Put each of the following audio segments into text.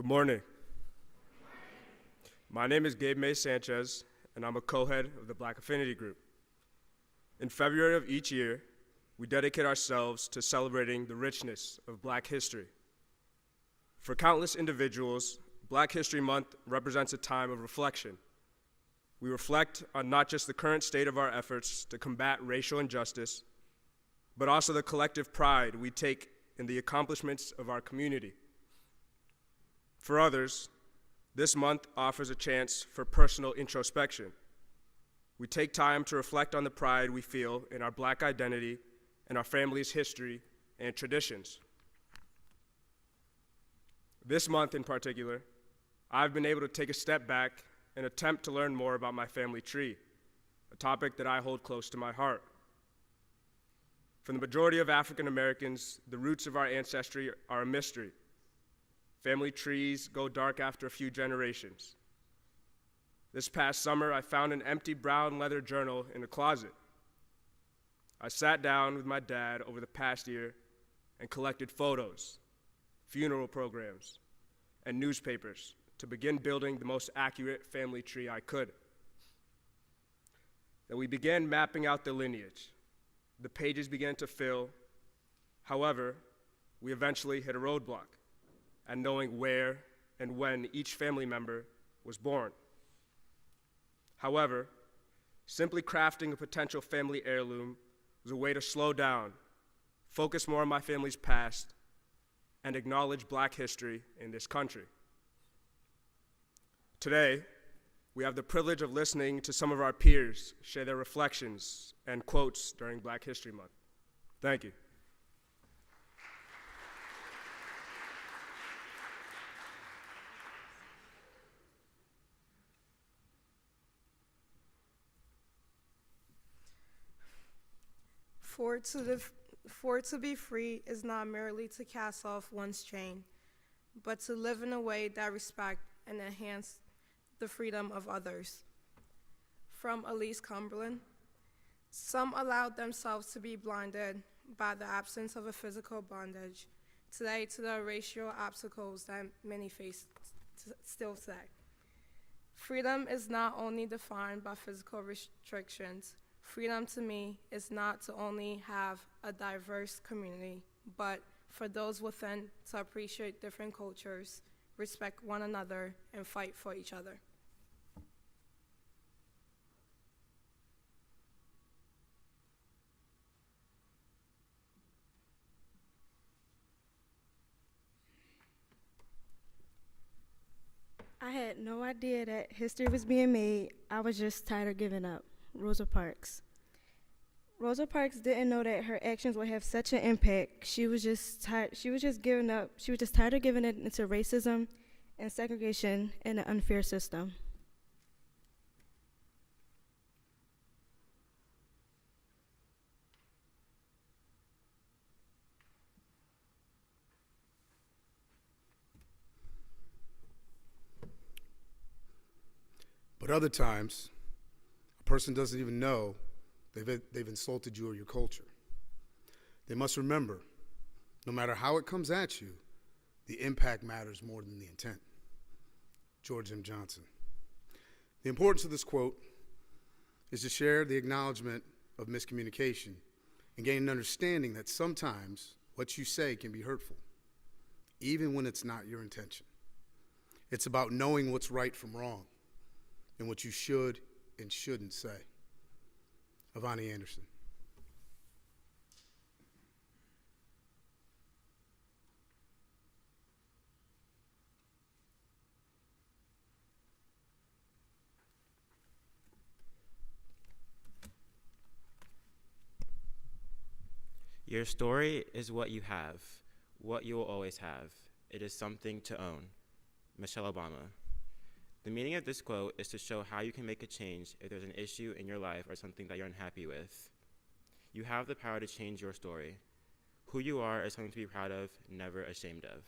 morning. My name is Gabe May Sanchez, and I'm a co-head of the Black Affinity Group. In February of each year, we dedicate ourselves to celebrating the richness of Black history. For countless individuals, Black History Month represents a time of reflection. We reflect on not just the current state of our efforts to combat racial injustice, but also the collective pride we take in the accomplishments of our community. For others, this month offers a chance for personal introspection. We take time to reflect on the pride we feel in our Black identity and our family's history and traditions. This month in particular, I've been able to take a step back and attempt to learn more about my family tree, a topic that I hold close to my heart. For the majority of African Americans, the roots of our ancestry are a mystery. Family trees go dark after a few generations. This past summer, I found an empty brown leather journal in a closet. I sat down with my dad over the past year and collected photos, funeral programs, and newspapers to begin building the most accurate family tree I could. Then we began mapping out the lineage. The pages began to fill. However, we eventually hit a roadblock at knowing where and when each family member was born. However, simply crafting a potential family heirloom was a way to slow down, focus more on my family's past, and acknowledge Black history in this country. Today, we have the privilege of listening to some of our peers share their reflections and quotes during Black History Month. Thank you. For to be free is not merely to cast off one's chain, but to live in a way that respects and enhances the freedom of others. From Elise Cumberland, some allowed themselves to be blinded by the absence of a physical bondage, today to the racial obstacles that many face still today. Freedom is not only defined by physical restrictions. Freedom to me is not to only have a diverse community, but for those within to appreciate different cultures, respect one another, and fight for each other. I had no idea that history was being made. I was just tired of giving up. Rosa Parks. Rosa Parks didn't know that her actions would have such an impact. She was just tired. She was just giving up. She was just tired of giving it into racism and segregation in an unfair system. But other times, a person doesn't even know they've insulted you or your culture. They must remember, no matter how it comes at you, the impact matters more than the intent. George M. Johnson. The importance of this quote is to share the acknowledgement of miscommunication and gain an understanding that sometimes what you say can be hurtful, even when it's not your intention. It's about knowing what's right from wrong and what you should and shouldn't say. Avani Anderson. Your story is what you have, what you will always have. It is something to own. Michelle Obama. The meaning of this quote is to show how you can make a change if there's an issue in your life or something that you're unhappy with. You have the power to change your story. Who you are is something to be proud of, never ashamed of.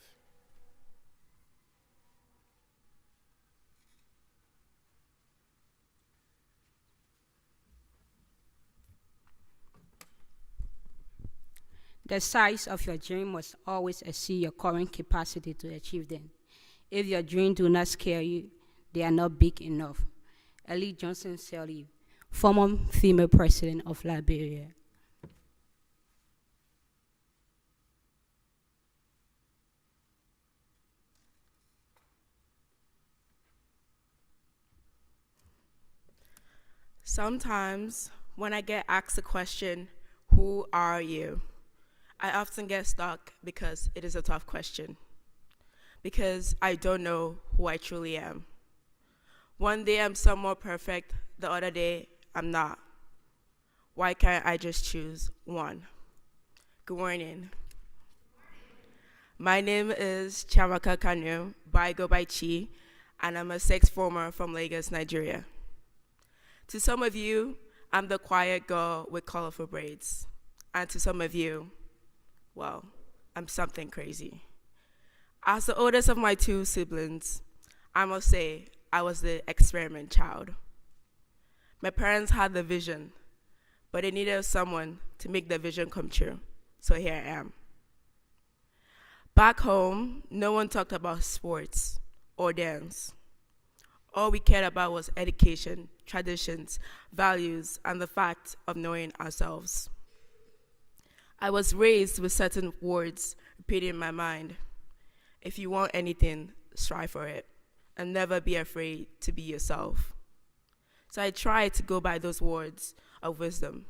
The size of your dream must always exceed your current capacity to achieve them. If your dreams do not scare you, they are not big enough. Ellie Johnson Sirleaf, former female president of Liberia. Sometimes when I get asked the question, who are you? I often get stuck because it is a tough question. Because I don't know who I truly am. One day I'm somewhat perfect, the other day I'm not. Why can't I just choose one? Good morning. My name is Chamaka Kanu, but I go by Chi, and I'm a sixth former from Lagos, Nigeria. To some of you, I'm the quiet girl with colorful braids. And to some of you, well, I'm something crazy. As the oldest of my two siblings, I must say I was the experiment child. My parents had the vision, but they needed someone to make the vision come true, so here I am. Back home, no one talked about sports or dance. All we cared about was education, traditions, values, and the fact of knowing ourselves. I was raised with certain words repeated in my mind. If you want anything, strive for it, and never be afraid to be yourself. So I tried to go by those words of wisdom,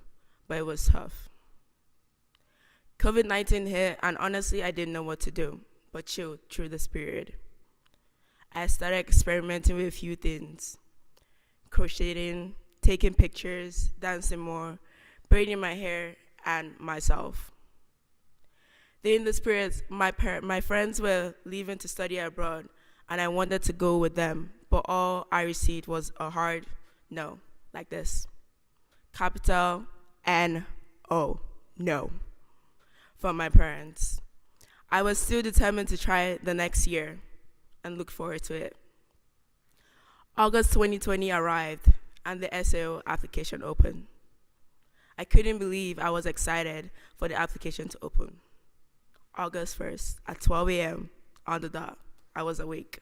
but it was tough. COVID-19 hit, and honestly, I didn't know what to do, but chill through this period. I started experimenting with a few things: crocheting, taking pictures, dancing more, braiding my hair, and myself. During this period, my friends were leaving to study abroad, and I wanted to go with them, but all I received was a hard no, like this. Capital N-O, no, from my parents. I was still determined to try it the next year and look forward to it. August 2020 arrived, and the SAO application opened. I couldn't believe I was excited for the application to open. August 1st, at 12 a.m. on the dot, I was awake.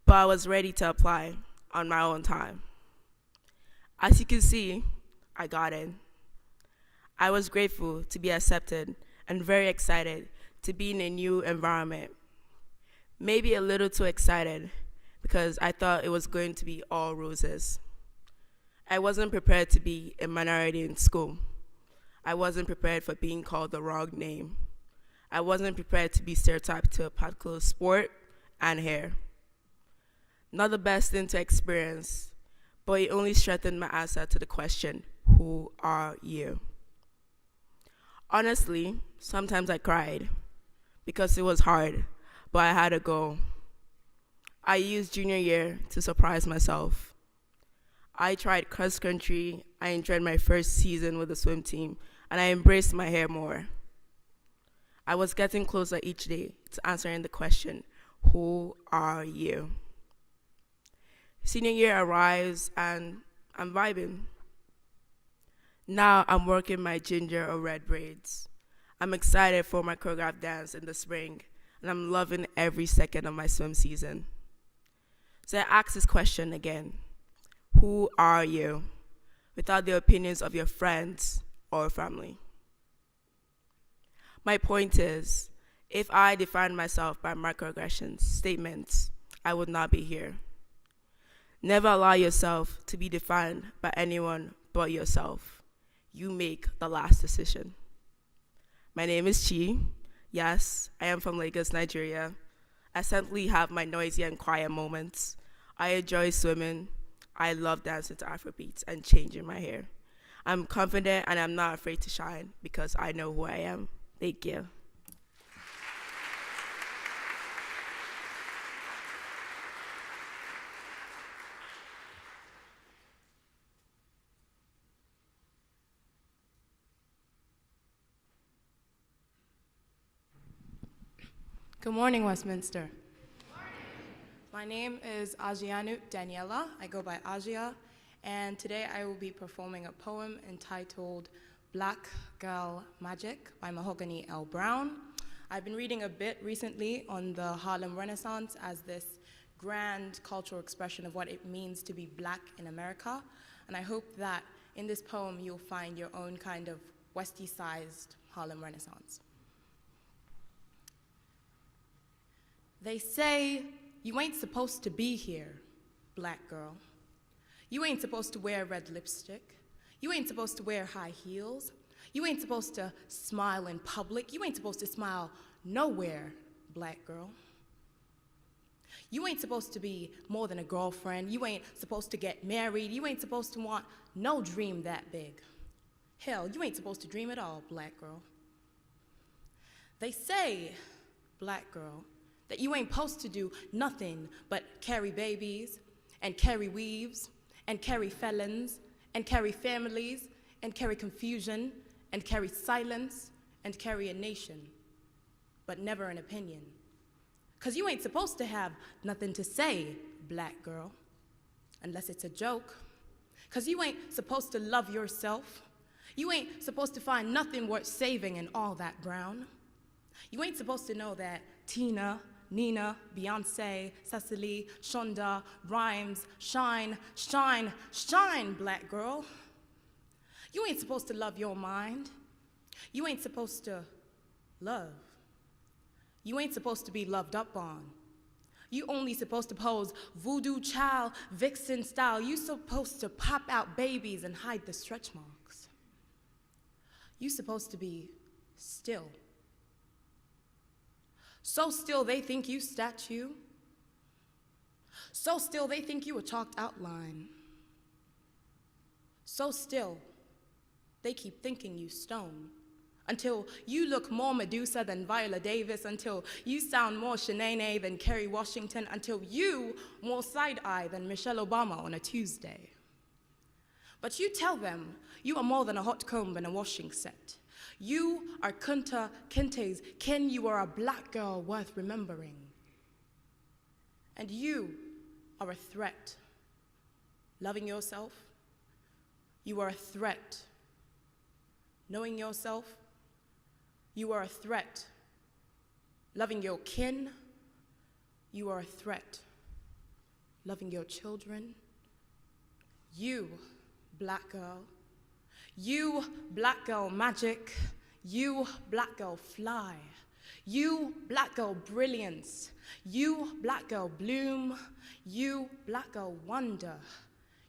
But I was ready to apply on my own time. As you can see, I got in. I was grateful to be accepted and very excited to be in a new environment. Maybe a little too excited because I thought it was going to be all roses. I wasn't prepared to be a minority in school. I wasn't prepared for being called the wrong name. I wasn't prepared to be stereotyped to a particular sport and hair. Not the best thing to experience, but it only strengthened my answer to the question, who are you? Honestly, sometimes I cried because it was hard, but I had to go. I used junior year to surprise myself. I tried cross country, I enjoyed my first season with the swim team, and I embraced my hair more. I was getting closer each day to answering the question, who are you? Senior year arrives and I'm vibing. Now I'm working my ginger or red braids. I'm excited for my choreographed dance in the spring, and I'm loving every second of my swim season. So I ask this question again, who are you? Without the opinions of your friends or family. My point is, if I defined myself by microaggressions, statements, I would not be here. Never allow yourself to be defined by anyone but yourself. You make the last decision. My name is Chi. Yes, I am from Lagos, Nigeria. I certainly have my noisy and quiet moments. I enjoy swimming. I love dancing to Afrobeats and changing my hair. I'm confident and I'm not afraid to shine because I know who I am. Thank you. Good morning, Westminster. My name is Ajianu Daniela. I go by Ajia, and today I will be performing a poem entitled Black Girl Magic by Mahogany L. Brown. I've been reading a bit recently on the Harlem Renaissance as this grand cultural expression of what it means to be black in America. And I hope that in this poem you'll find your own kind of Westie-sized Harlem Renaissance. They say you ain't supposed to be here, black girl. You ain't supposed to wear red lipstick. You ain't supposed to wear high heels. You ain't supposed to smile in public. You ain't supposed to smile nowhere, black girl. You ain't supposed to be more than a girlfriend. You ain't supposed to get married. You ain't supposed to want no dream that big. Hell, you ain't supposed to dream at all, black girl. They say, black girl, that you ain't supposed to do nothing but carry babies and carry weaves and carry felons and carry families and carry confusion and carry silence and carry a nation, but never an opinion. 'Cause you ain't supposed to have nothing to say, black girl, unless it's a joke. 'Cause you ain't supposed to love yourself. You ain't supposed to find nothing worth saving in all that brown. You ain't supposed to know that Tina, Nina, Beyonce, Cecily, Shonda, Rhymes, shine, shine, shine, black girl. You ain't supposed to love your mind. You ain't supposed to love. You ain't supposed to be loved up on. You only supposed to pose voodoo child, vixen style. You supposed to pop out babies and hide the stretch marks. You supposed to be still. So still they think you statue. So still they think you a chalked outline. So still they keep thinking you stone. Until you look more Medusa than Viola Davis, until you sound more Shanae than Kerry Washington, until you more side-eye than Michelle Obama on a Tuesday. But you tell them you are more than a hot comb and a washing set. You are Kunta Kinte's Ken, you are a black girl worth remembering. And you are a threat. Loving yourself, you are a threat. Knowing yourself, you are a threat. Loving your kin, you are a threat. Loving your children, you, black girl, you, black girl magic, you, black girl fly, you, black girl brilliance, you, black girl bloom, you, black girl wonder,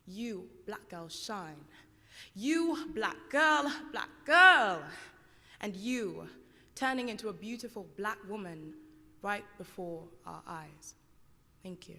you, black girl shine, you, black girl, and you, turning into a beautiful black woman right before our eyes. Thank you.